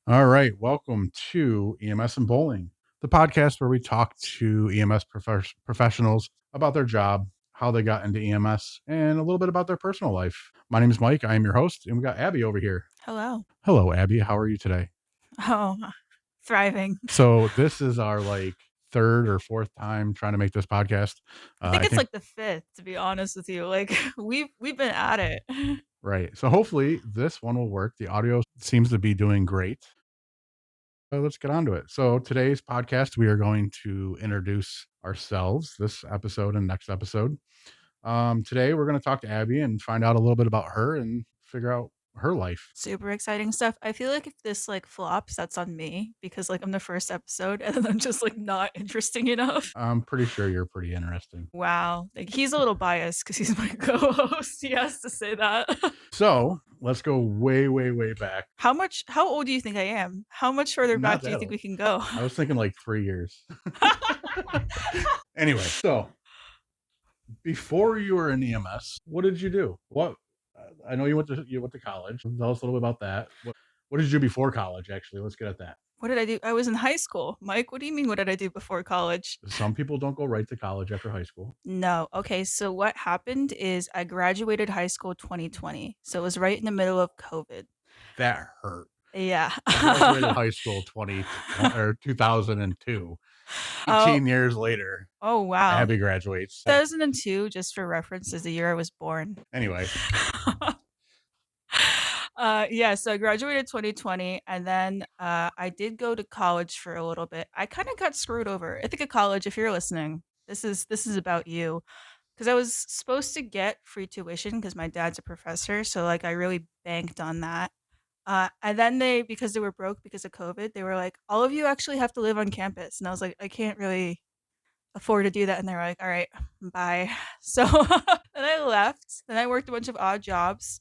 All right. Welcome to EMS and Bowling, the podcast where we talk to professionals about their job, how they got into EMS, and a little bit about their personal life. My name is Mike. I am your host, and we got Abby over here. Hello. Hello, Abby. How are you today? Oh, thriving. So, this is our third or fourth time trying to make this podcast. I think I it's think, like the fifth, to be honest with you. Like we've been at it. right. So, hopefully, this one will work. The audio seems to be doing great. Let's get on to it. So, today's podcast, we are going to introduce ourselves this episode and next episode. Today, we're going to talk to Abby and find out a little bit about her and figure out her life. Super exciting stuff. I feel like if this like flops, that's on me because like I'm the first episode and then I'm just like not interesting enough. I'm pretty sure you're pretty interesting. Wow. Like he's a little biased because he's my co-host. He has to say that. So, let's go way, way, way back. How old do you think I am? How much further back Not do you that think old. we can go? I was thinking like 3 years. Anyway, so before you were in EMS, what did you do? I know you went to college. Tell us a little bit about that. What did you do before college? Actually, let's get at that. What did I do? I was in high school. Mike, what do you mean what did I do before college? Some people don't go right to college after high school. No. Okay, so what happened is I graduated high school 2020. So it was right in the middle of COVID. That hurt. Yeah. I graduated high school 2002. Oh, 18 years later, oh wow. Abby graduates. 2002, just for reference, is the year I was born. Anyway, Yeah, so I graduated 2020 and then I did go to college for a little bit. I kind of got screwed over. I think at college, if you're listening, this is about you. Because I was supposed to get free tuition because my dad's a professor, so like I really banked on that. And then because they were broke because of COVID, they were like, all of you actually have to live on campus. And I was like, I can't really afford to do that. And they were like, all right, bye. So then I left. Then I worked a bunch of odd jobs.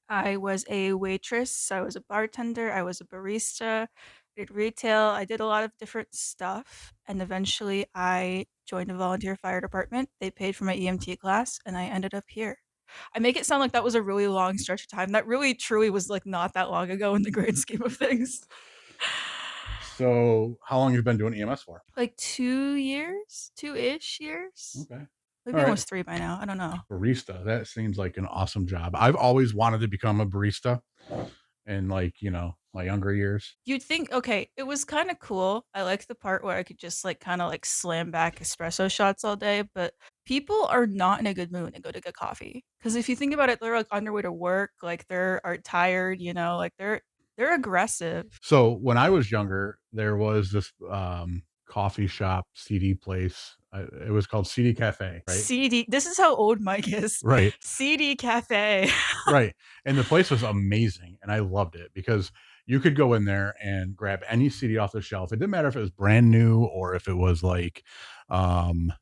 I was a waitress. I was a bartender. I was a barista. I did retail. I did a lot of different stuff. And eventually I joined a volunteer fire department. They paid for my EMT class and I ended up here. I make it sound like that was a really long stretch of time. That really truly was like not that long ago in the grand scheme of things. so how long have you been doing EMS for? Like 2 years, 2-ish years. Okay. Maybe All right. almost 3 by now. I don't know. Barista. That seems like an awesome job. I've always wanted to become a barista in my younger years. You'd think, okay, it was kind of cool. I liked the part where I could just like kind of like slam back espresso shots all day, but people are not in a good mood and go to get coffee. Because if you think about it, they're like on their way to work, like are tired, like they're aggressive. So when I was younger, there was this coffee shop CD place. It was called CD Cafe, right? CD, this is how old Mike is. Right. CD Cafe. Right. And the place was amazing. And I loved it because you could go in there and grab any CD off the shelf. It didn't matter if it was brand new or if it was um,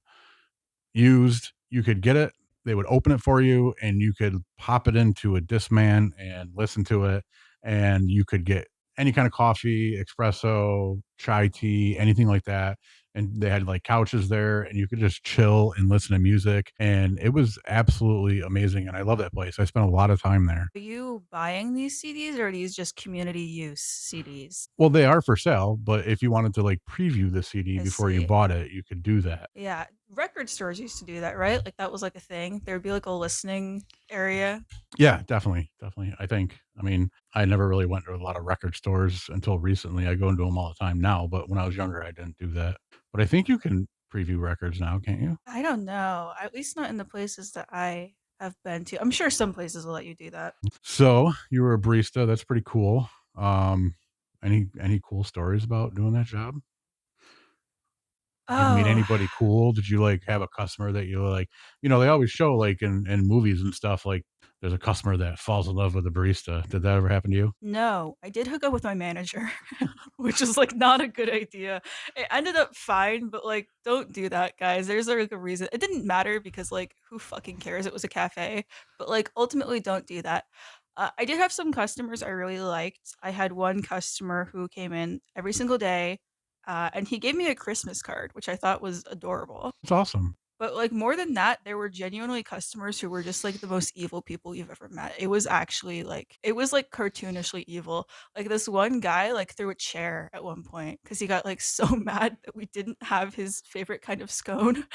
used. You could get it. They would open it for you and you could pop it into a Discman and listen to it. And you could get any kind of coffee, espresso, chai tea, anything like that. And they had like couches there and you could just chill and listen to music. And it was absolutely amazing. And I love that place. I spent a lot of time there. Are you buying these CDs or are these just community use CDs? Well, they are for sale, but if you wanted to like preview the CD I before you see. bought it, you could do that. Yeah, record stores used to do that, right? Like that was like a thing. There would be like a listening area. Yeah, definitely. Definitely. I never really went to a lot of record stores until recently. I go into them all the time now, but when I was younger, I didn't do that. But I think you can preview records now, can't you? I don't know. At least not in the places that I have been to. I'm sure some places will let you do that. So you were a barista. That's pretty cool. Um, any cool stories about doing that job? Did you meet Oh, anybody cool? Did you like have a customer that you like? They always show like in movies and stuff. Like there's a customer that falls in love with a barista. Did that ever happen to you? no. I did hook up with my manager, which is like not a good idea. It ended up fine, but like don't do that, guys. There's like a reason. It didn't matter because like who fucking cares? It was a cafe. But like ultimately don't do that. I did have some customers I really liked. I had one customer who came in every single day, and he gave me a Christmas card, which I thought was adorable. It's awesome. But, like, more than that, there were genuinely customers who were just, like, the most evil people you've ever met. It was actually, like it was, like, cartoonishly evil. Like, this one guy, like, threw a chair at one point because he got, like, so mad that we didn't have his favorite kind of scone.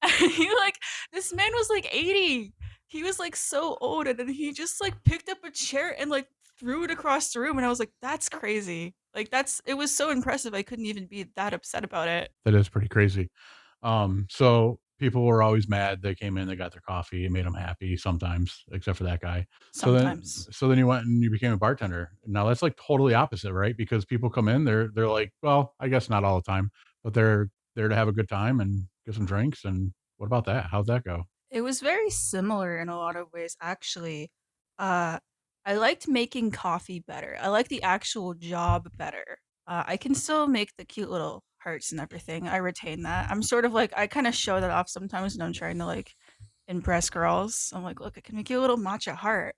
And he, like this man was, like, 80. He was, like, so old, and then he just, like, picked up a chair and, like, threw it across the room, and I was like, "That's crazy." Like, that's it was so impressive, I couldn't even be that upset about it. That is pretty crazy. So people were always mad. They came in, they got their coffee, it made them happy sometimes, except for that guy. Sometimes. So then you went and you became a bartender. Now that's like totally opposite, right? Because people come in, they're like, well, I guess not all the time, but they're there to have a good time and get some drinks. And what about that? How'd that go? It was very similar in a lot of ways, actually. Uh, I liked making coffee better. I like the actual job better. I can still make the cute little hearts and everything. I retain that. I'm sort of like I kind of show that off sometimes when I'm trying to like impress girls. I'm like, look, I can make you a little matcha heart.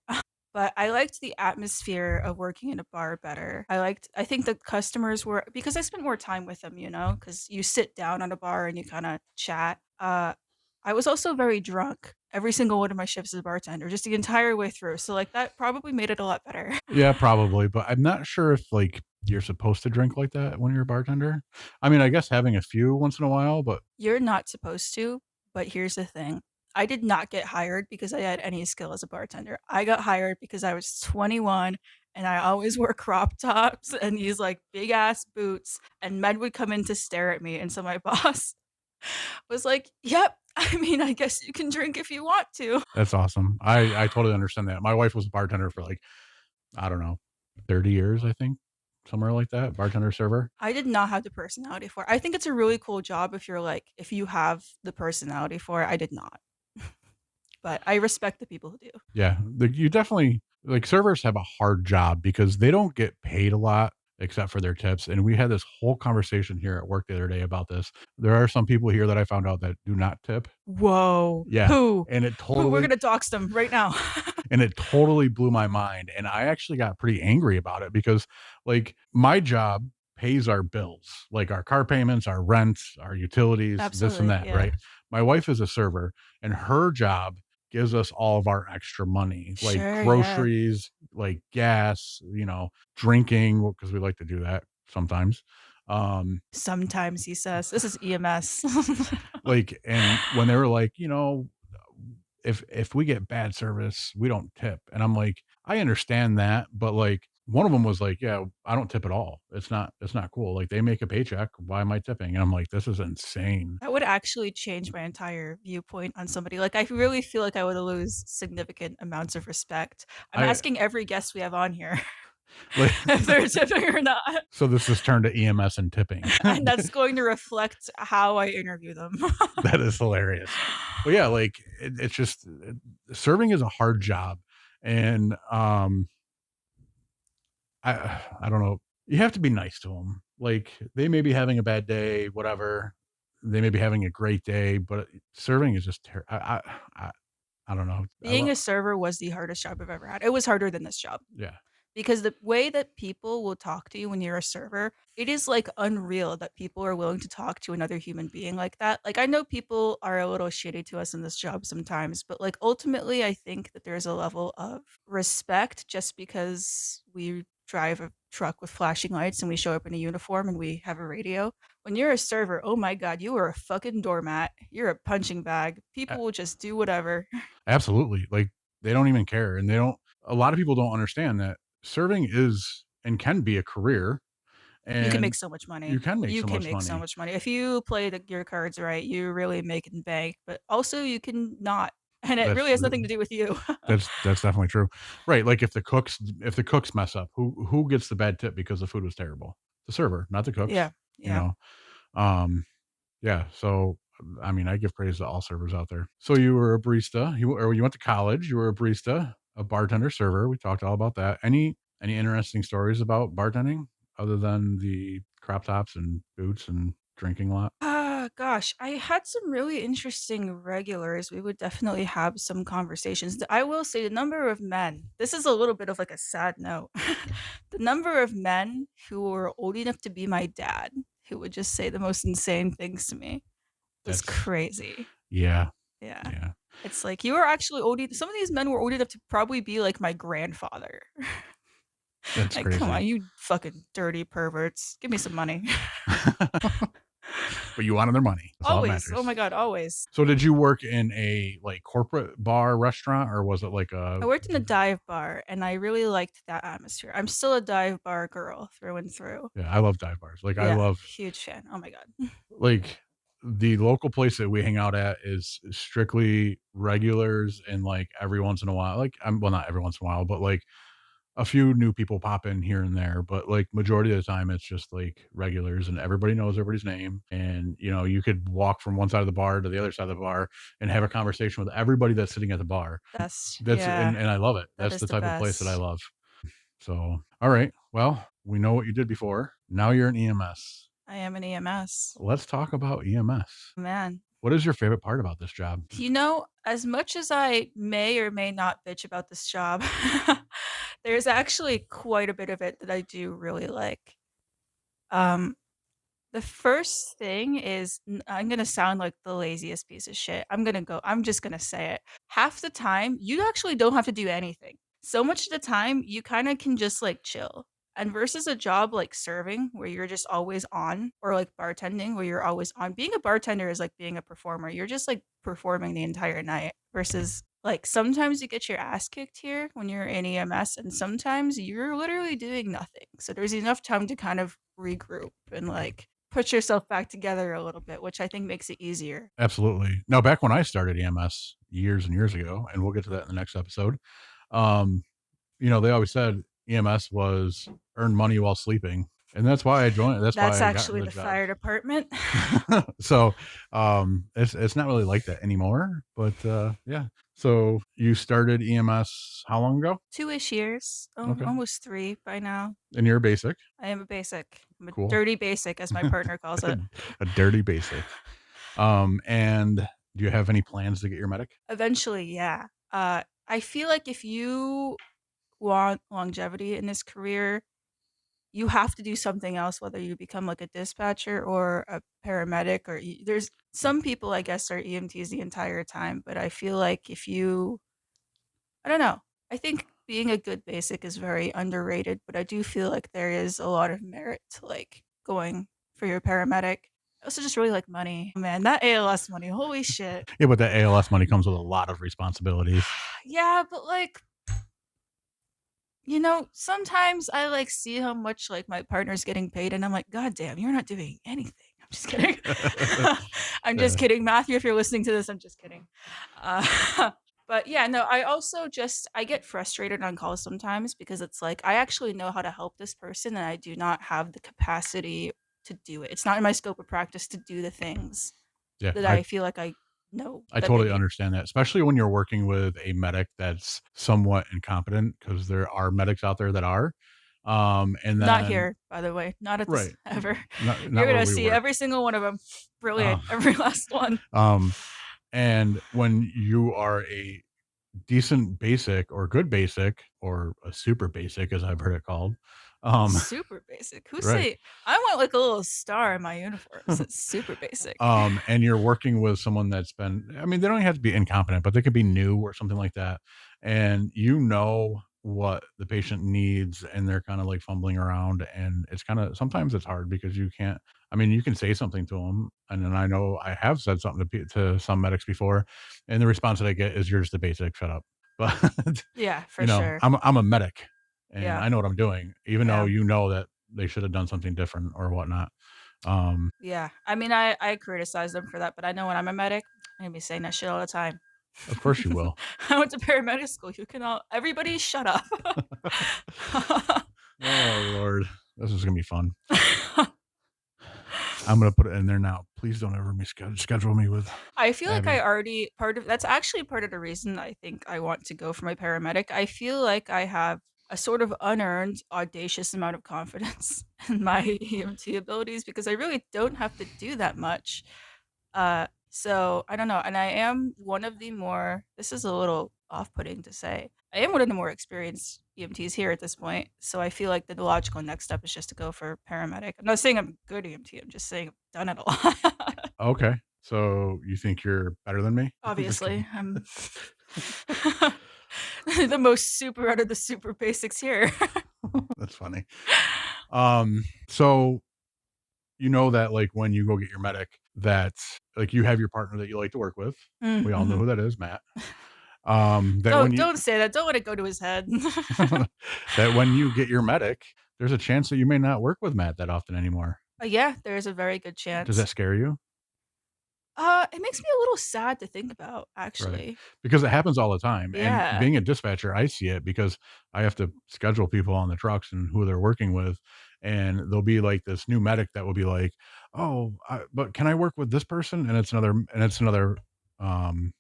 But I liked the atmosphere of working in a bar better. I think the customers were because I spent more time with them, because you sit down at a bar and you kind of chat. I was also very drunk every single one of my shifts as a bartender, just the entire way through. So like that probably made it a lot better. Yeah, probably, but I'm not sure if like you're supposed to drink like that when you're a bartender. I mean, I guess having a few once in a while, but You're not supposed to, but here's the thing. I did not get hired because I had any skill as a bartender. I got hired because I was 21 and I always wore crop tops and these like big ass boots, and men would come in to stare at me. And so my boss was like, "Yep, I mean, I guess you can drink if you want to." that's awesome. I totally understand that. My wife was a bartender for like, I don't know, 30 years, I think, somewhere like that, bartender server. I did not have the personality for it. I think it's a really cool job if you're like, if you have the personality for it. I did not, but I respect the people who do. Yeah, you definitely like servers have a hard job because they don't get paid a lot except for their tips. And we had this whole conversation here at work the other day about this. There are some people here that I found out that do not tip. Whoa. Yeah, Who? and it Who? We're totally gonna dox them right now. and it totally blew my mind, and I actually got pretty angry about it because, like, my job pays our bills, like our car payments, our rent, our utilities, this and Absolutely, that, yeah. right? My wife is a server, and her job gives us all of our extra money, like Sure, yeah. groceries, like gas, drinking, because we like to do that sometimes. Um, Sometimes he says, "This is EMS." and when they were like, if we get bad service, we don't tip. And I'm like, I understand that, but like one of them was like, yeah, I don't tip at all. It's not cool. Like they make a paycheck. Why am I tipping? And I'm like, this is insane. That would actually change my entire viewpoint on somebody. Like, I really feel like I would lose significant amounts of respect. I'm I asking every guest we have on here like if they're tipping or not, so this has turned to EMS and tipping. and that's going to reflect how I interview them. That is hilarious. But yeah, like it's just serving is a hard job. And I don't know. You have to be nice to them. Like, they may be having a bad day, whatever. They may be having a great day, but serving is just I I don't know. I Being love a server was the hardest job I've ever had. It was harder than this job. yeah. Because the way that people will talk to you when you're a server, it is like unreal that people are willing to talk to another human being like that. Like I know people are a little shitty to us in this job sometimes, but like ultimately I think that there's a level of respect just because we drive a truck with flashing lights and we show up in a uniform and we have a radio. When you're a server, oh my god, you are a fucking doormat. You're a punching bag. A People will just do whatever. absolutely. Like, they don't even care, and they don't a lot of people don't understand that serving is and can be a career, You can make and so much you money. can make You so can much make so money. much money. If you play your cards right, you really make and bank, but also you can not. And it That's really has nothing to do with you. that's definitely true. Right, like, if the cooks mess up, who gets the bad tip because the food was terrible? The server, not the cooks, Yeah, you yeah. know? Um, yeah, so, I mean, I give praise to all servers out there. So you were a barista, you went to college, you were a barista, a bartender, server, we talked all about that. Any interesting stories about bartending other than the crop tops and boots and drinking a lot? Ah, gosh, I had some really interesting regulars. We would definitely have some conversations. I will say the number of men, this is a little bit of like a sad note. The number of men who were old enough to be my dad, who would just say the most insane things to me was That's crazy. Yeah. Yeah. Yeah. It's like you are actually old. Some of these men were old enough to probably be like my grandfather. That's Like, come crazy. on, you fucking dirty perverts. Give me some money. But you wanted their money. That's all that Always. Oh matters. my God, always. So did you work in a, like, corporate bar restaurant, or was it like I a worked in a dive bar and I really liked that atmosphere. I'm still a dive bar girl through and through. Yeah, I love dive bars. Like, I Yeah, love, huge fan. Oh my God. like, the local place that we hang out at is strictly regulars, and, like, every once in a while, like, well, not every once in a while, but, like, a few new people pop in here and there, but, like, majority of the time, it's just, like, regulars, and everybody knows everybody's name, and, you could walk from one side of the bar to the other side of the bar and have a conversation with everybody that's sitting at the bar. That's, That's yeah, and I love it. that That's is the the type of place that I best. love. So, alright, well, we know what you did before. Now you're an EMS. I am an EMS. Let's talk about EMS. Man. What is your favorite part about this job? As much as I may or may not bitch about this job, there's actually quite a bit of it that I do really like. Um, the first thing is I'm gonna sound like the laziest piece of shit. I'm just gonna say it. Half the time, you actually don't have to do anything. So much of the time, you kind of can just like chill. And versus a job like serving, where you're just always on, or like bartending, where you're always on, being a bartender is like being a performer. You're just like performing the entire night. Versus like sometimes you get your ass kicked here when you're in EMS, and sometimes you're literally doing nothing. So there's enough time to kind of regroup and like put yourself back together a little bit, which I think makes it easier. Absolutely. Now, back when I started EMS years and years ago, and we'll get to that in the next episode, um, they always said EMS was earn money while sleeping, and that's why I joined. That's why That's I got actually the the job. fire department. So, it's not really like that anymore, but, yeah. So you started EMS how long ago? 2-ish years, Okay. almost 3 by now. And you're a basic. I am a basic. I'm a Cool. dirty basic, as my partner calls A it. a dirty basic. And do you have any plans to get your medic? Eventually, yeah. I feel like if you want longevity in this career, you have to do something else, whether you become like a dispatcher or a paramedic, or there's some people, I guess, are EMTs the entire time, but I feel like I don't know. I think being a good basic is very underrated, but I do feel like there is a lot of merit to like going for your paramedic. I also just really like money. Man, that ALS money, holy shit. Yeah, but that ALS money comes with a lot of responsibilities. Yeah, but like, sometimes I like see how much like my partner's getting paid and I'm like, God damn, you're not doing anything. I'm just kidding. I'm just Yeah, kidding. Matthew, if you're listening to this, I'm just kidding. But yeah, no, I get frustrated on calls sometimes because it's like I actually know how to help this person and I do not have the capacity to do it. It's not in my scope of practice to do the things yeah, that I I feel like I know I that they totally need. understand that, especially when you're working with a medic that's somewhat incompetent, because there are medics out there that are. And Not then here, by the way. Not at this right, ever. You're not where gonna we see work. every single one of them. Brilliant. Um, Every last one. um, and when you are a decent basic or good basic or a super basic, as I've heard it called, um, Super basic. Who right. say I want like a little star in my uniform? It's super basic. And you're working with someone that's been, I mean, they don't have to be incompetent, but they could be new or something like that. And you know what the patient needs, and they're kind of like fumbling around. And it's kind of, sometimes it's hard because you can't, I mean, you can say something to them. And then I know I have said something to some medics before, and the response that I get is, "You're just a basic, shut up." But, Yeah, for sure. I'm a medic and Yeah. I know what I'm doing, even though Yeah. you know that they should have done something different or whatnot. Um, Yeah. I mean, I criticize them for that, but I know when I'm a medic, I'm gonna be saying that shit all the time. of course you will. I went to paramedic school. You can all everybody shut up. Oh Lord, this is gonna be fun. I'm gonna put it in there now. Please don't ever schedule me with I feel like I Abby. already part of that's actually part of the reason I think I want to go for my paramedic. I feel like I have a sort of unearned, audacious amount of confidence in my EMT abilities because I really don't have to do that much. So I don't know. And I am one of the more, this is a little off putting to say, I am one of the more experienced EMTs here at this point. So I feel like the logical next step is just to go for paramedic. I'm not saying I'm a good EMT, I'm just saying I've done it a lot. Okay. So you think you're better than me? Just kidding. Obviously, I'm the most super out of the super basics here. That's funny. So you know that like when you go get your medic, that like you have your partner that you like to work with. We all know Mhm. who that is, Matt. That when Don't say that, don't let it go to his head. that when you get your medic, there's a chance that you may not work with Matt that often anymore. Yeah, there's a very good Does chance. that scare you? It makes me a little sad to think about, Right. actually. Because it happens all the time, and Yeah. being a dispatcher, I see it because I have to schedule people on the trucks and who they're working with, and there'll be, like, this new medic that will be like, "Oh, but can I work with this person?" Um,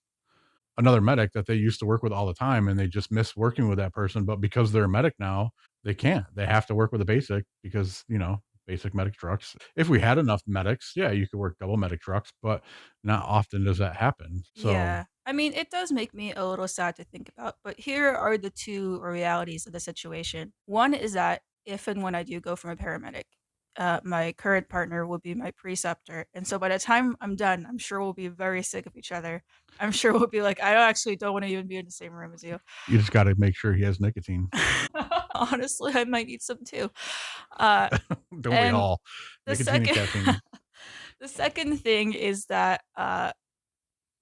another medic that they used to work with all the time, and they just miss working with that person, but because they're a medic now, they can't. They have to work with a basic because, basic medic trucks. If we had enough medics, yeah, you could work double medic trucks, but not often does that happen. So Yeah. I mean, it does make me a little sad to think about, but here are the two realities of the situation. One is that if and when I do go from a paramedic, my current partner will be my preceptor. And so by the time I'm done, I'm sure we'll be very sick of each other. I'm sure we'll be like, I actually don't want to even be in the same room as you. you just gotta make sure he has nicotine. Honestly, I might need some too. Uh, Don't we and all? the Nicotine and second, caffeine. the second thing is that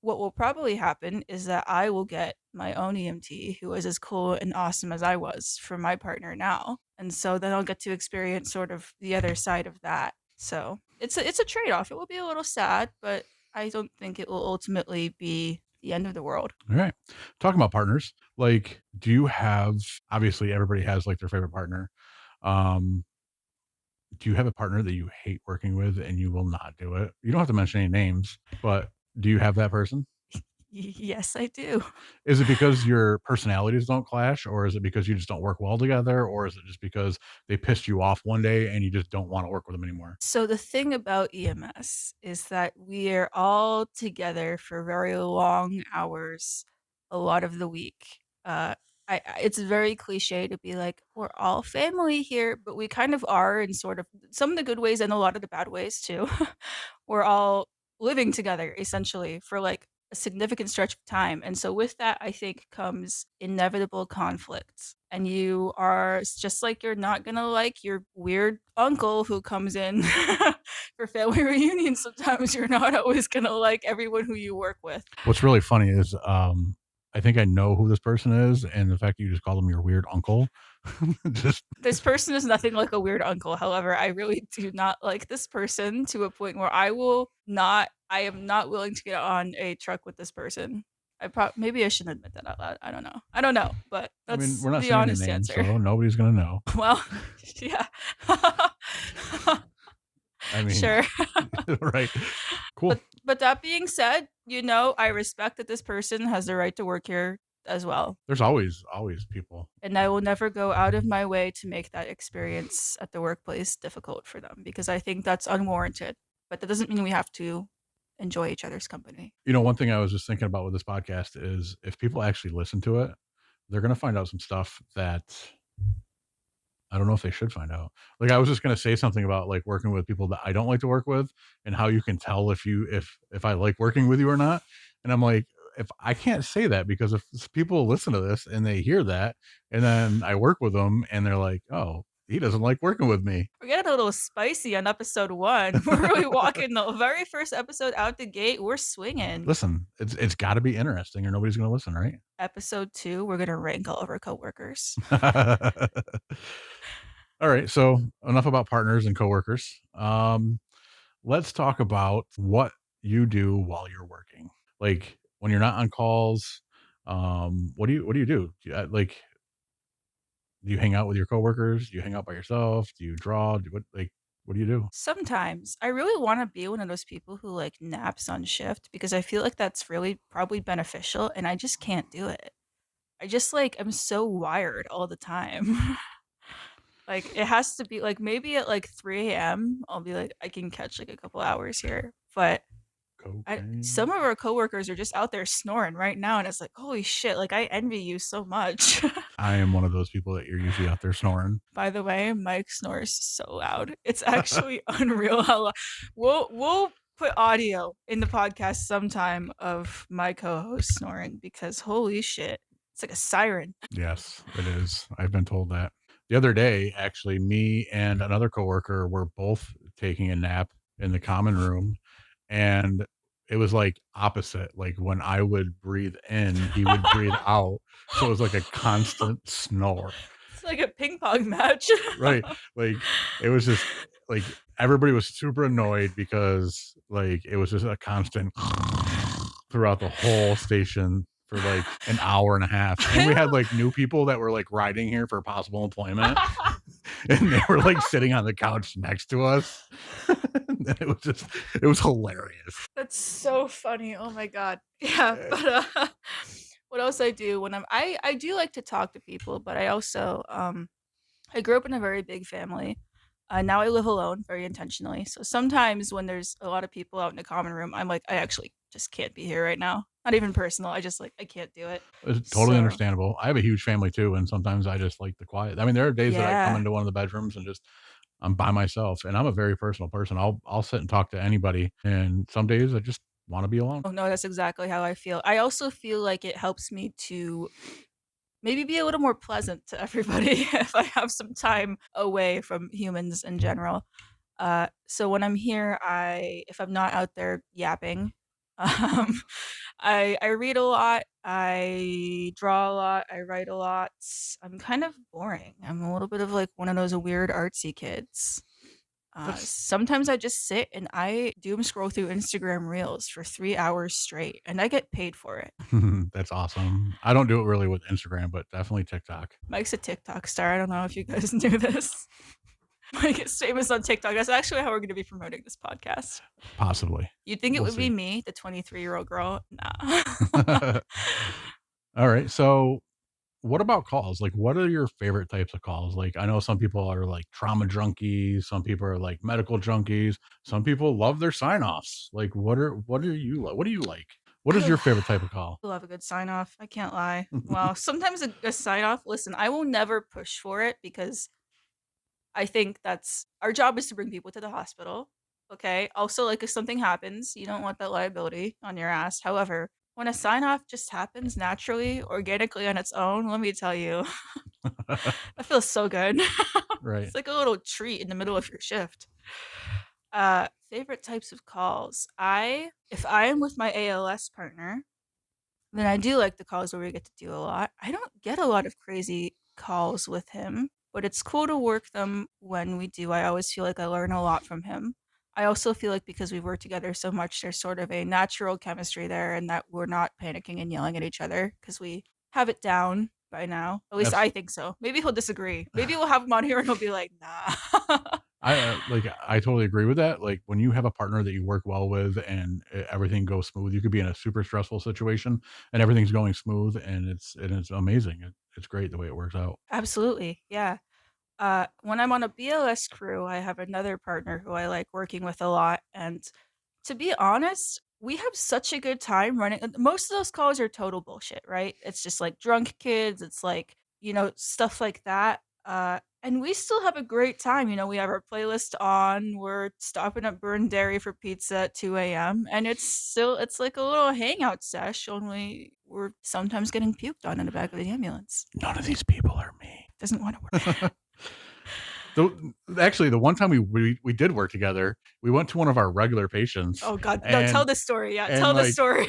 what will probably happen is that I will get my own EMT who is as cool and awesome as I was for my partner now. And so then I'll get to experience sort of the other side of that. So it's a trade-off. It will be a little sad, but I don't think it will ultimately be the end of the world. All right. Talking about partners, like, do you have obviously everybody has like their favorite partner. Um, do you have a partner that you hate working with and you will not do it? You don't have to mention any names, but do you have that person? Yes, I do. Is it because your personalities don't clash, or is it because you just don't work well together, or is it just because they pissed you off one day and you just don't want to work with them anymore? So the thing about EMS is that we are all together for very long hours a lot of the week. It's very cliche to be like we're all family here, but we kind of are in sort of some of the good ways and a lot of the bad ways too. We're all living together essentially for like a significant stretch of time. And so with that, I think comes inevitable conflicts. And you are just like you're not gonna like your weird uncle who comes in for family reunions. Sometimes you're not always gonna like everyone who you work with. What's really funny is, I think I know who this person is, and the fact that you just called him your weird uncle, just This person is nothing like a weird uncle. However, I really do not like this person to a point where I am not willing to get on a truck with this person. Maybe I shouldn't admit that out loud. I don't know. I don't know, but I mean, that's we're not the saying any honest names, answer. so nobody's gonna know. Well, yeah. I mean, Sure. right. Cool. But that being said, I respect that this person has the right to work here as well. There's always people. And I will never go out of my way to make that experience at the workplace difficult for them because I think that's unwarranted. But that doesn't mean we have to enjoy each other's company. One thing I was just thinking about with this podcast is if people actually listen to it, they're gonna find out some stuff that I don't know if they should find out. Like, I was just gonna say something about, like, working with people that I don't like to work with and how you can tell if I like working with you or not, and I'm like, if I can't say that because if people listen to this and they hear that, and then I work with them and they're like, "Oh, he doesn't like working with me." We're getting a little spicy on episode one. We're really walking the very first episode out the gate. We're swinging. Listen, it's gotta be interesting or nobody's gonna listen, right? Episode two, we're going to rank all of our coworkers. Alright, so enough about partners and coworkers. Let's talk about what you do while you're working. Like, when you're not on calls, what do you do? Do you hang out with your coworkers? Do you hang out by yourself? Do you draw? What do you do? Sometimes I really want to be one of those people who like naps on shift because I feel like that's really probably beneficial and I just can't do it. I just like I'm so wired all the time. Like it has to be like maybe at like 3 a.m. I'll be like I can catch like a couple hours here. But some Cocaine? of our coworkers are just out there snoring right now and it's like holy shit, like I envy you so much. I am one of those people that you're usually out there snoring. By the way, Mike snores so loud. It's actually unreal how loud. We'll put audio in the podcast sometime of my co-host snoring because holy shit, it's like a siren. Yes, it is. I've been told that. The other day, actually, me and another coworker were both taking a nap in the common room, and it was like opposite. Like when I would breathe in, he would breathe out. So it was like a constant snore. It's like a ping pong match. Right. Like it was just like everybody was super annoyed because like it was just a constant throughout the whole station for like an hour and a half. And we had like new people that were like riding here for possible employment and they were like sitting on the couch next to us. And it was hilarious. That's so funny. Oh my god. Yeah, Uh, but what else I do when I do like to talk to people, but I also I grew up in a very big family. Now I live alone very intentionally. So sometimes when there's a lot of people out in the common room, I'm like, I actually just can't be here right now. Not even personal. I just like I can't do it. It's totally So understandable. I have a huge family too, and sometimes I just like the quiet. I mean, there are days that I come yeah. into one of the bedrooms and just I'm by myself, and I'm a very personal person. I'll sit and talk to anybody, and some days I just want to be alone. Oh no, that's exactly how I feel. I also feel like it helps me to maybe be a little more pleasant to everybody if I have some time away from humans in general. So when I'm here, I if I'm not out there yapping, um, I read a lot, I draw a lot, I write a lot. I'm kind of boring. I'm a little bit of like one of those weird artsy kids. That's Sometimes I just sit and I doom scroll through Instagram Reels for 3 hours straight, and I get paid for it. that's awesome. I don't do it really with Instagram, but definitely TikTok, Mike's a TikTok star. I don't know if you guys knew this. Mike is famous on TikTok. That's actually how we're going to be promoting this podcast. possibly. You'd think it We'll would be see. me, the 23-year-old girl. Nah. All right. So, what about calls? Like, what are your favorite types of calls? Like, I know some people are like trauma junkies, some people are like medical junkies, some people love their sign offs. Like, what are you like? What do you like? What is I your favorite type of call? love a good sign off. I can't lie. Well, sometimes a sign off, listen, I will never push for it because I think that's our job is to bring people to the hospital. Okay. Also, like if something happens, you don't want that liability on your ass. However, when a sign off just happens naturally, organically on its own, let me tell you, that feels so good. Right. It's like a little treat in the middle of your shift. Favorite types of calls. If I am with my ALS partner, then I do like the calls where we get to do a lot. I don't get a lot of crazy calls with him, but it's cool to work them when we do. I always feel like I learn a lot from him. I also feel like because we work together so much, there's sort of a natural chemistry there and that we're not panicking and yelling at each other because we have it down by now. At least That's I think so. Maybe he'll disagree. Maybe we'll have him on here and he'll be like, nah. I totally agree with that. Like when you have a partner that you work well with and everything goes smooth, you could be in a super stressful situation and everything's going smooth and it's amazing. It's great the way it works out. Absolutely. Yeah. When I'm on a BLS crew, I have another partner who I like working with a lot. And to be honest, we have such a good time running. Most of those calls are total bullshit, right? It's just like drunk kids. It's like, stuff like that. And we still have a great time. We have our playlist on. We're stopping at Burn Dairy for pizza at 2 a.m. And it's like a little hangout sesh, only we're sometimes getting puked on in the back of the ambulance. None of these people are me. Doesn't want to work. Actually, the one time we did work together, we went to one of our regular patients Oh god, no, tell and the story, yeah, and tell the like story.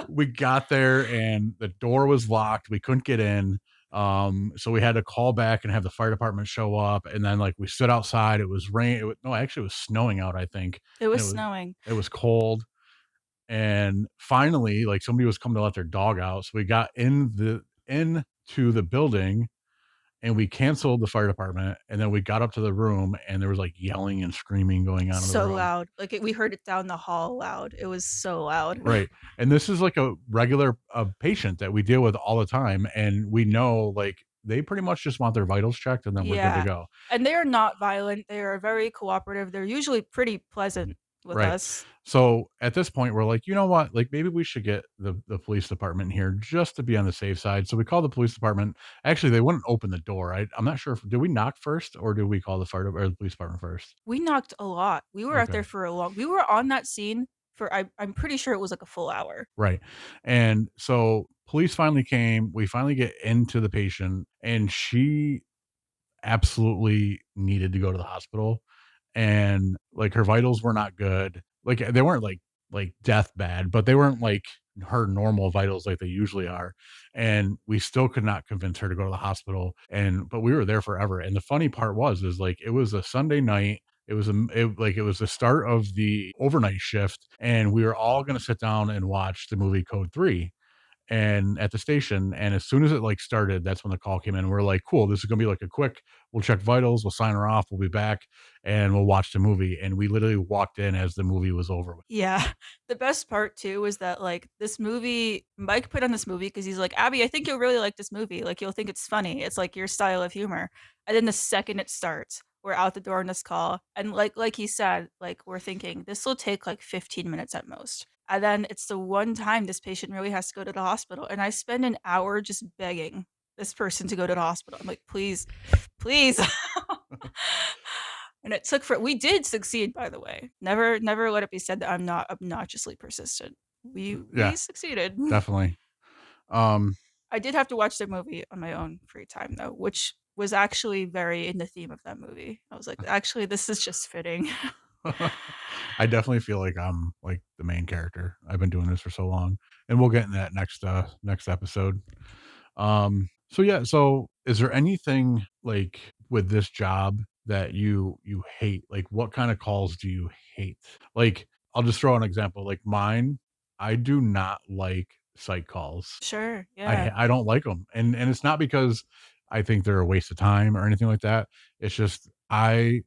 we got there and the door was locked. We couldn't get in. So we had to call back and have the fire department show up. And then like we stood outside. It was rain. No, actually it was snowing out, I think. It And was snowing. it was cold. And finally, like somebody was coming to let their dog out. So we got into the building and we canceled the fire department. And then we got up to the room and there was like yelling and screaming going on in the So room. loud. Like, we heard it down the hall loud. It was so loud. Right. And this is like a regular patient that we deal with all the time. And we know like they pretty much just want their vitals checked and then we're good to Yeah, go. and they are not violent, they are very cooperative, they're usually pretty pleasant with Right. us. So at this point, we're like, you know what? Like maybe we should get the police department here just to be on the safe side. So we called the police department. Actually, they wouldn't open the door. I'm not sure if did we knock first or did we call the fire or the police department first? We knocked a lot. We were out Okay. there for a long we were on that scene for I'm pretty sure it was like a full hour. Right. And so police finally came. We finally get into the patient, and she absolutely needed to go to the hospital, and, like, her vitals were not good. Like, they weren't, like, death bad, but they weren't, like, her normal vitals like they usually are, and we still could not convince her to go to the hospital, and but we were there forever, and the funny part is, like, it was a Sunday night. It was the start of the overnight shift, and we were all gonna sit down and watch the movie Code 3, and at the station, and as soon as it like started, that's when the call came in. We're like, cool, this is gonna be like a quick, we'll check vitals, we'll sign her off, we'll be back, and we'll watch the movie. And we literally walked in as the movie was over with. Yeah. The best part too is that, like, this movie Mike put on this movie because he's like, "Abby, I think you'll really like this movie. Like, you'll think it's funny. It's like your style of humor." And then the second it starts, we're out the door on this call, and like he said, like, we're thinking, "This will take, like, 15 minutes at most." And then it's the one time this patient really has to go to the hospital, and I spend an hour just begging this person to go to the hospital. I'm like, "Please, please." And it took for we did succeed, by the way. Never let it be said that I'm not obnoxiously persistent. We Yeah, succeeded. definitely. Um, I did have to watch the movie on my own free time though, which was actually very in the theme of that movie. I was like, actually, this is just fitting. I definitely feel like I'm like the main character. I've been doing this for so long, and we'll get in that next episode. So yeah, so is there anything like with this job that you hate? Like what kind of calls do you hate? Like I'll just throw an example. Like mine, I do not like site calls. Sure, yeah. I don't like them, and it's not because I think they're a waste of time or anything like that. It's just like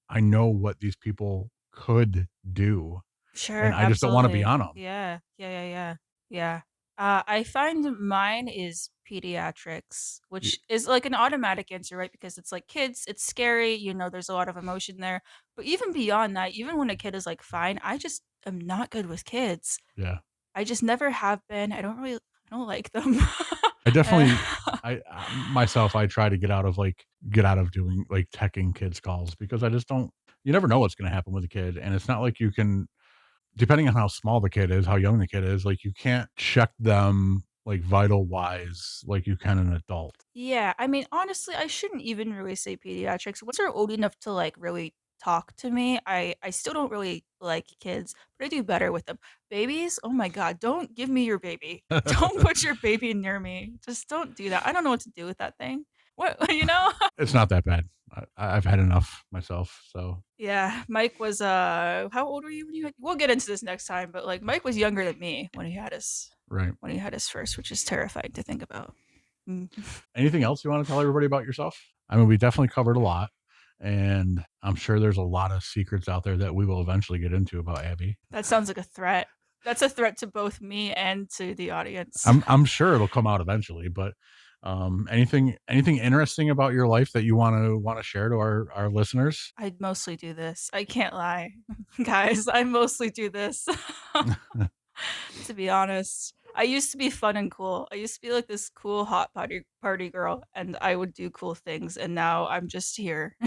I know what these people could do, Sure, and I just don't want to be absolutely. on them. Yeah. Yeah, yeah, yeah. Yeah. I find mine is pediatrics, which is like an automatic answer, right? Because it's like kids, it's scary, there's a lot of emotion there. But even beyond that, even when a kid is like fine, I just am not good with kids. Yeah. I just never have been. I don't like them. I Eh, definitely myself, I try to get out of doing, like, teching kids calls because I just don't you never know what's gonna happen with a kid, and it's not like you can depending on how small the kid is, how young the kid is, like, you can't check them, like, vital-wise like you can an adult. Yeah, I mean, honestly, I shouldn't even really say pediatrics. Once they're old enough to like really talk to me, I still don't really like kids, but I do better with them. Babies, oh my God, don't give me your baby. Don't put your baby near me. Just don't do that. I don't know what to do with that thing. What, you know? It's not that bad. I've had enough myself, so Yeah, Mike was how old were you when you had we'll get into this next time, but like Mike was younger than me right. when he had his first, which is terrifying to think about. Mm. Anything else you wanna tell everybody about yourself? I mean, we definitely covered a lot, and I'm sure there's a lot of secrets out there that we will eventually get into about Abby. That sounds like a threat. That's a threat to both me and to the audience. I'm sure it'll come out eventually, but, anything interesting about your life that you wanna share to our listeners? I mostly do this. I can't lie. Guys, I mostly do this. To be honest. I used to be fun and cool. I used to be like this cool hot party girl and I would do cool things and now I'm just here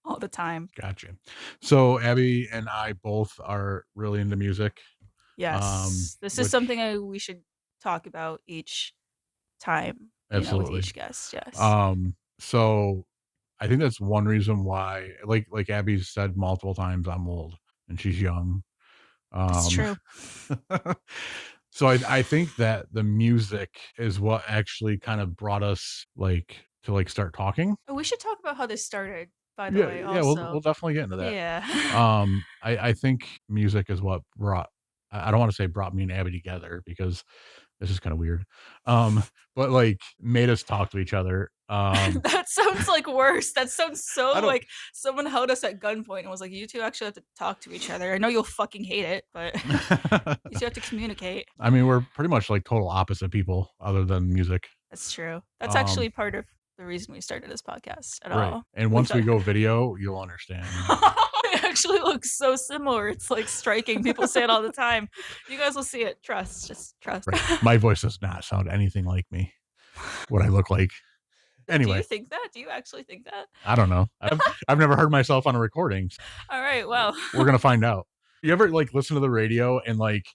all the time. Gotcha. So, Abby and I both are really into music, Yes. This is which something we should talk about each time, with absolutely. each guest. Yes. So I think that's one reason why like Abby said multiple times, I'm old and she's young. It's Um, true. so I think that the music is what actually kind of brought us like to like start talking. Oh, we should talk about how this started, by the Yeah, way, yeah, we'll also. definitely get into that. Yeah. I think music is what brought I don't want to say brought me and Abby together because this is kind of weird. But like made us talk to each other. That sounds like worse. That sounds I so don't like someone held us at gunpoint and was like, "You two actually have to talk to each other. I know you'll fucking hate it, but you two have to communicate." I mean, we're pretty much like total opposite people other than music. That's true. That's Um, actually part of the reason we started this podcast at right. all. And We once we thought go video, you'll understand. it actually looks so similar. It's like striking. People say it all the time. You guys will see it. Trust. Just trust. Right. My voice does not sound anything like me, what I look like. Do you Anyway, think that? Do you actually think that? I don't know. I've never heard myself on a recording. All right. Well, We're gonna find out. You ever like listen to the radio and like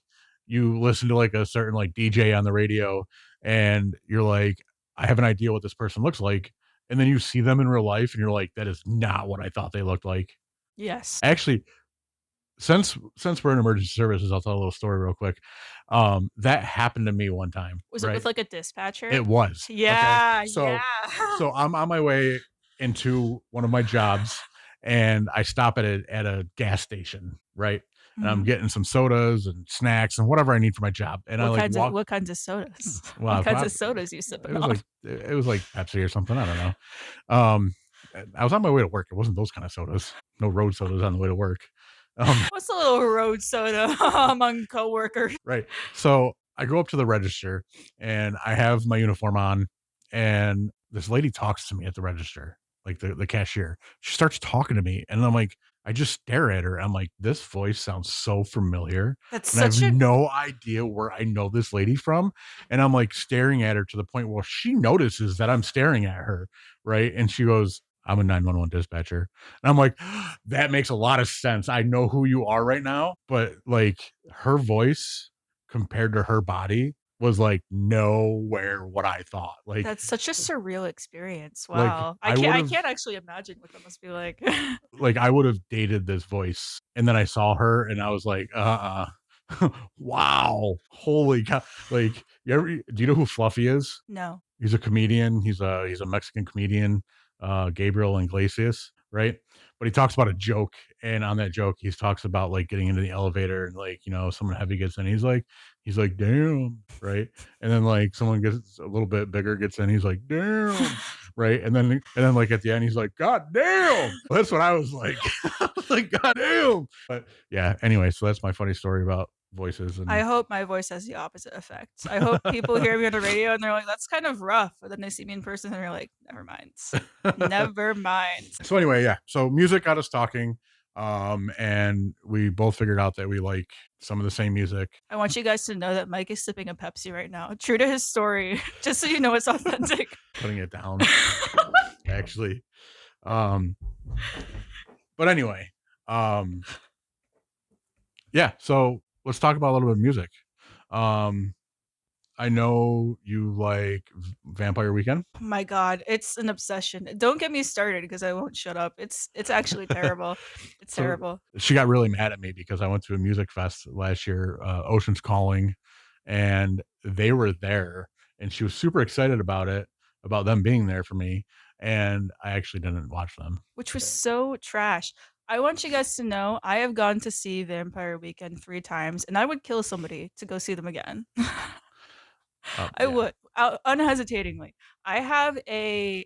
you listen to like a certain like DJ on the radio and you're like, I have an idea what this person looks like. And then you see them in real life and you're like, that is not what I thought they looked like. Yes. Actually, since we're in emergency services, I'll tell a little story real quick. That happened to me one time, Was it with, right? like, a dispatcher? It was. Okay. Yeah, So yeah. so I'm on my way into one of my jobs and I stop at a gas station, right? And I'm Mhm. getting some sodas and snacks and whatever I need for my job. And I like walk What kinds of sodas? What well, kinds prob of sodas you sipping it was on? like it was like Pepsi or something. I don't know. Um, I was on my way to work. It wasn't those kind of sodas. No road sodas on the way to work. Um, What's a little road soda among coworkers? Right. So I go up to the register and I have my uniform on, and this lady talks to me at the register, like the cashier. She starts talking to me, and I'm like, I just stare at her. I'm like, this voice sounds so familiar. That's And I have such a no idea where I know this lady from. And I'm like staring at her to the point where she notices that I'm staring at her. Right. And she goes, I'm a 911 dispatcher. And I'm like, that makes a lot of sense. I know who you are right now, but like her voice compared to her body was like nowhere what I thought. that's such a surreal experience. Like Wow. I would I have can't actually imagine what that must be like. like I would have dated this voice. And then I saw her and I was like, wow. Holy cow. Like do you know who Fluffy is? No. He's a comedian. He's a Mexican comedian, Gabriel Iglesias, right? But he talks about a joke, and on that joke, he talks about like getting into the elevator and like someone heavy gets in. He's like, damn, right? And then like someone gets a little bit bigger gets in. He's like, damn, right? And then like at the end, he's like, God damn. That's what I was like. I was like, God damn. But yeah. Anyway, so that's my funny story about voices I and hope my voice has the opposite effect. I hope people hear me on the radio and they're like, "That's kind of rough," but then they see me in person and they're like, "Never mind. Never mind." so anyway, yeah. So music got us talking. And we both figured out that we like some of the same music, I want you guys to know that Mike is sipping a Pepsi right now, true to his story, just so you know it's authentic. putting it down, actually. Um, but anyway, um, yeah. So let's talk about a little bit of music. Um, I know you like Vampire Weekend. My God, it's an obsession. Don't get me started because I won't shut up. It's actually terrible. It's So terrible. she got really mad at me because I went to a music fest last year, Ocean's Calling, and they were there, and she was super excited about it, about them being there for me, and I actually didn't watch them. Which was so trash. I want you guys to know I have gone to see Vampire Weekend 3 times, and I would kill somebody to go see them again. I Yeah, would, unhesitatingly. I have a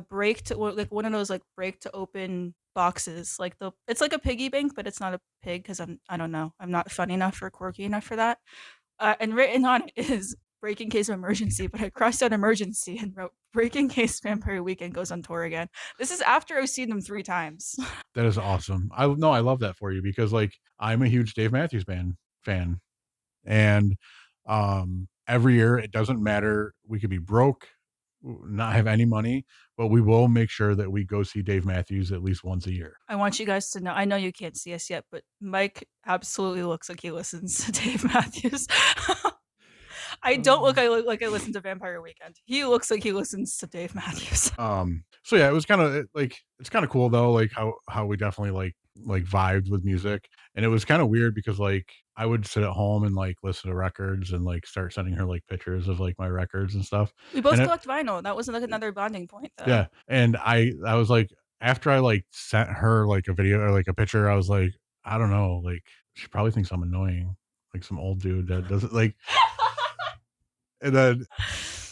break to like one of those like break to open boxes. Like it's like a piggy bank, but it's not a pig because I don't know. I'm not funny enough or quirky enough for that. And written on it is break in case of emergency, but I crossed out emergency and wrote break in case Vampire Weekend goes on tour again. This is after I've seen them 3 times. that is awesome. I love that for you because like I'm a huge Dave Matthews Band fan, and every year it doesn't matter. We could be broke, not have any money, but we will make sure that we go see Dave Matthews at least once a year. I want you guys to know. I know you can't see us yet, but Mike absolutely looks like he listens to Dave Matthews. I don't look. I look like I listen to Vampire Weekend. He looks like he listens to Dave Matthews. So yeah, it was kind of like it's kind of cool though, like how we definitely like vibed with music, and it was kind of weird because like I would sit at home and like listen to records and like start sending her like pictures of like my records and stuff, We and both it collect vinyl. That was like another bonding point, though. yeah, and I was like after I like sent her like a video or like a picture, I was like I don't know, like she probably thinks I'm annoying, like some old dude that doesn't like, and then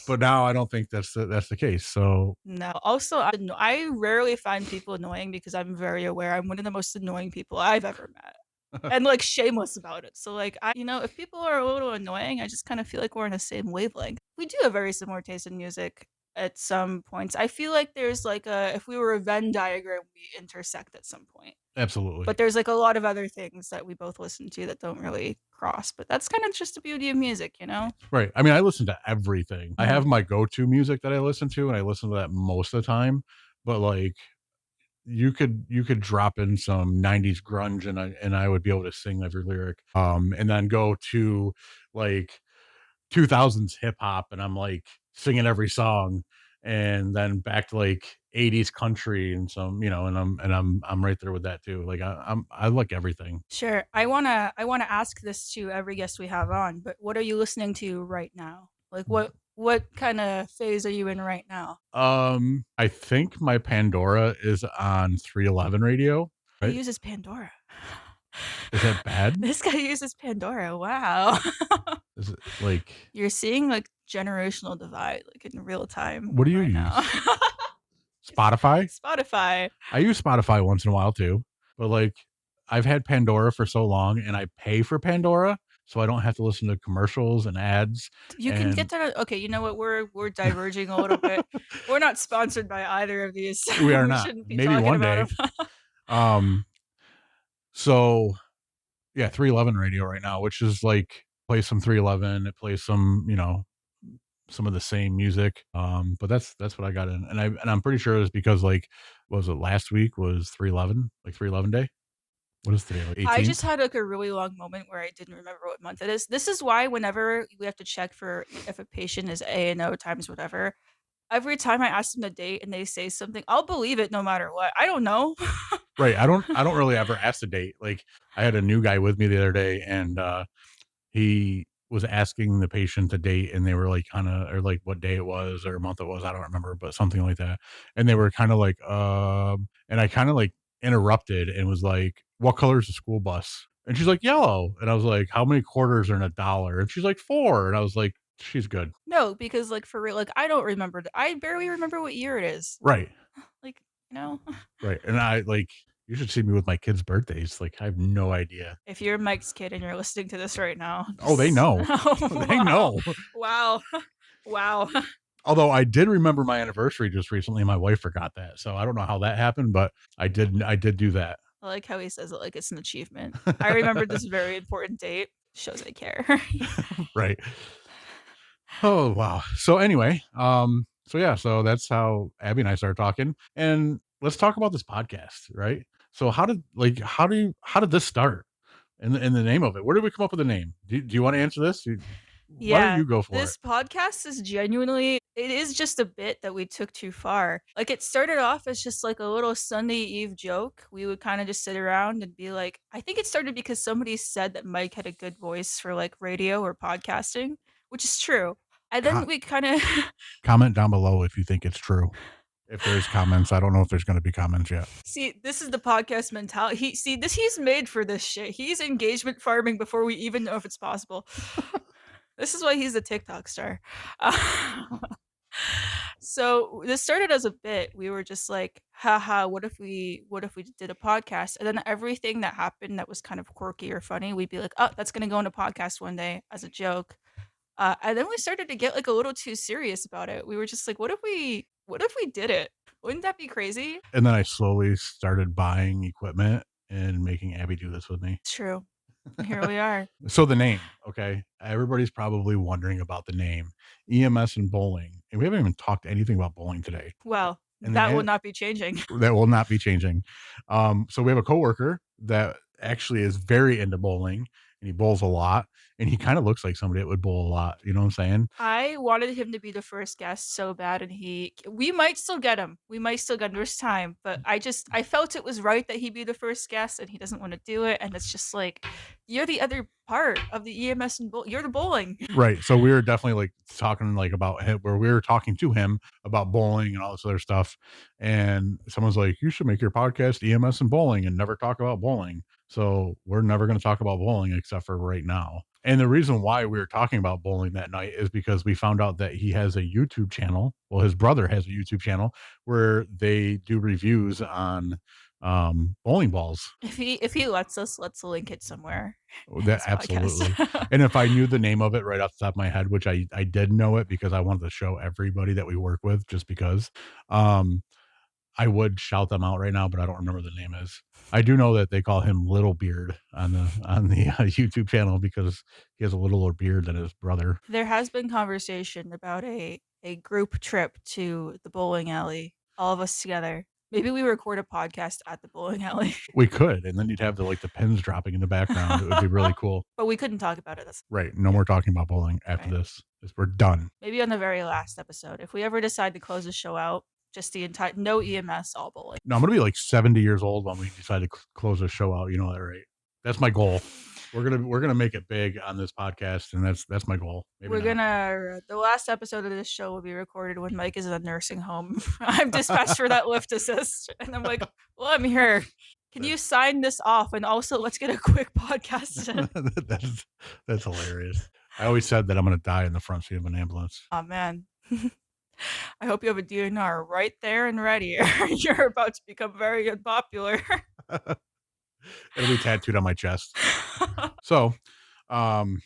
but now I don't think that's the case. So No. Also, I rarely find people annoying because I'm very aware I'm one of the most annoying people I've ever met. And like shameless about it. So like if people are a little annoying, I just kind of feel like we're on the same wavelength. We do have very similar taste in music at some points. I feel like there's like a if we were a Venn diagram, we intersect at some point. absolutely. But there's like a lot of other things that we both listen to that don't really cross. But that's kind of just the beauty of music, you know? Right. I mean, I listen to everything. I Mhm. have my go-to music that I listen to, and I listen to that most of the time. But like, you could drop in some 90s grunge and I would be able to sing every lyric. And then go to like 2000s hip hop and I'm like singing every song, and then back to like 80s country and some, and I'm right there with that too. Like I like everything. Sure. I wanna ask this to every guest we have on, but what are you listening to right now? Like what kind of phase are you in right now? I think my Pandora is on 311 radio, Who right? uses Pandora? Is that bad? This guy uses Pandora. Wow. Is it like You're seeing like generational divide like in real time what do you right now. use? Spotify? Spotify. I use Spotify once in a while too, but like I've had Pandora for so long and I pay for Pandora so I don't have to listen to commercials and ads You can get and that. Okay, you know what? We're diverging a little bit. We're not sponsored by either of these. we are We not. shouldn't be Maybe talking one about day. them. Um so yeah, 311 radio right now, which is like plays some 311, it plays some, some of the same music. But that's what I got in. And I'm pretty sure it's because like was it last week was 311, like 311 day? What is today? Like I just 18th? had like a really long moment where I didn't remember what month it is. This is why whenever we have to check for if a patient is A&O times whatever, every time I ask them the date and they say something, I'll believe it no matter what. I don't know. Right. I don't really ever ask the date. Like I had a new guy with me the other day and he was asking the patient the date and they were like kind of or like what day it was or month it was, I don't remember, but something like that. And they were kind of like and I kind of like interrupted and was like, "What color is the school bus?" And she's like, "Yellow." And I was like, "How many quarters are in a dollar?" And she's like, "4." And I was like, "She's good." No, because like for real, like I don't remember. I barely remember what year it is. Right. Like, you know, Right. And I like you should see me with my kids' birthdays. Like I have no idea. if you're Mike's kid and you're listening to this right now, Oh, they just know. oh, They wow. know. Wow. Wow. Although I did remember my anniversary just recently, my wife forgot that, so I don't know how that happened, but I did do that. I like how he says it like it's an achievement. I remembered this very important date. Shows I care. Right. Oh, wow. So anyway, so yeah, so that's how Abby and I started talking, and let's talk about this podcast, right? So how did this start? In the name of it, where did we come up with the name? Do you wanna answer this? Why don't Yeah, you go for it? this podcast is genuinely it is just a bit that we took too far. Like, it started off as just, like, a little Sunday Eve joke. We would kinda just sit around and be like I think it started because somebody said that Mike had a good voice for, like, radio or podcasting, which is true. And Co then we kinda Comment down below if you think it's true. If there's comments, I don't know if there's gonna be comments yet. see, this is the podcast mentality. He's made for this shit. He's engagement farming before we even know if it's possible. This is why he's a TikTok star. Uh, so this started as a bit. We were just like, haha, what if we did a podcast? And then everything that happened that was kind of quirky or funny, we'd be like, oh, that's gonna go in a podcast one day as a joke. And then we started to get like a little too serious about it. We were just like, what if we did it? Wouldn't that be crazy? And then I slowly started buying equipment and making Abby do this with me. It's true. And here we are. So the name, okay? Everybody's probably wondering about the name, EMS and bowling, and we haven't even talked anything about bowling today, Well, and the that will an not be changing. that will not be changing. So we have a coworker that actually is very into bowling, and he bowls a lot, and he kinda looks like somebody that would bowl a lot, you know what I'm saying? I wanted him to be the first guest so bad, and we might still get him. We might still get him. There's time, but I felt it was right that he be the first guest, and he doesn't want to do it. And it's just like you're the other part of the EMS and you're the bowling. Right, so we were definitely, like, talking, like, about him where we were talking to him about bowling and all this other stuff, and someone's like, "You should make your podcast EMS and bowling and never talk about bowling." So, we're never gonna talk about bowling except for right now, and the reason why we were talking about bowling that night is because we found out that he has a YouTube channel well, his brother has a YouTube channel where they do reviews on, bowling balls. If he lets us, let's link it somewhere Oh, in that this absolutely. podcast. And if I knew the name of it right off the top of my head, which I did know it because I wanted to show everybody that we work with just because, um, I would shout them out right now, but I don't remember the name is. I do know that they call him Little Beard on the YouTube channel because he has a littler beard than his brother. There has been conversation about a group trip to the bowling alley, all of us together. Maybe we record a podcast at the bowling alley. We could, and then you'd have the pins dropping in the background. It would be really cool. But we couldn't talk about it. That's Right. No yeah, more talking about bowling after right. this. We're done. Maybe on the very last episode, if we ever decide to close the show out, just the entire no EMS, all bowling. No, I'm gonna be like 70 years old when we decide to close the show out. You know that, right? That's my goal. We're gonna make it big on this podcast, and that's my goal. Maybe We're not. gonna the last episode of this show will be recorded when Mike is in a nursing home. I'm dispatched for that lift assist, and I'm like, "Well, I'm here. Can you That's sign this off? And also, let's get a quick podcast in." that's that's hilarious. I always said that I'm gonna die in the front seat of an ambulance. Oh man. I hope you have a DNR right there and ready. You're about to become very unpopular. It'll be tattooed on my chest. So, um,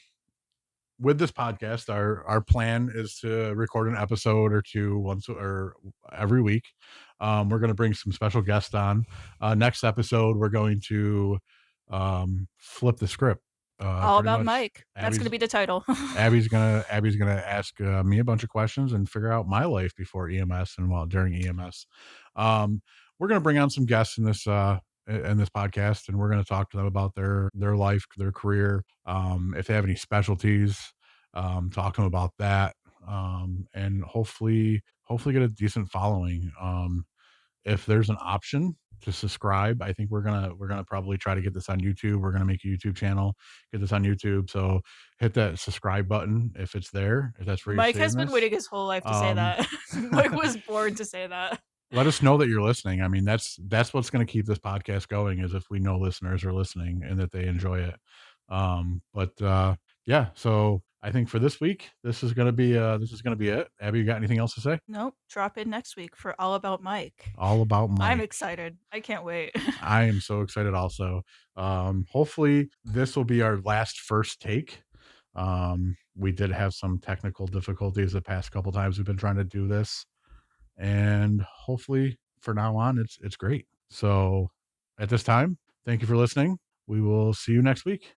with this podcast, our plan is to record an episode or two once or every week. We're going to bring some special guests on. Next episode, we're going to flip the script. All Pretty about much, Mike. That's going to be the title. Abby's gonna ask me a bunch of questions and figure out my life before EMS and while during EMS. Um, we're gonna bring on some guests in this podcast, and we're gonna talk to them about their life, their career. If they have any specialties, talk to them about that. And hopefully get a decent following. If there's an option to subscribe, I think we're gonna probably try to get this on YouTube. We're gonna make a YouTube channel, get this on YouTube. So hit that subscribe button if it's there, if that's where you're Mike has seeing been this. waiting his whole life to say Um, that. Mike was born to say that. Let us know that you're listening. I mean, that's what's gonna keep this podcast going is if we know listeners are listening and that they enjoy it. But yeah, so I think for this week, this is gonna be it. Abby, you got anything else to say? Nope. Drop in next week for All About Mike. All about I'm Mike. excited. I can't wait. I am so excited also. Hopefully this will be our last first take. We did have some technical difficulties the past couple times we've been trying to do this, and hopefully for now on it's great. So at this time, thank you for listening. We will see you next week.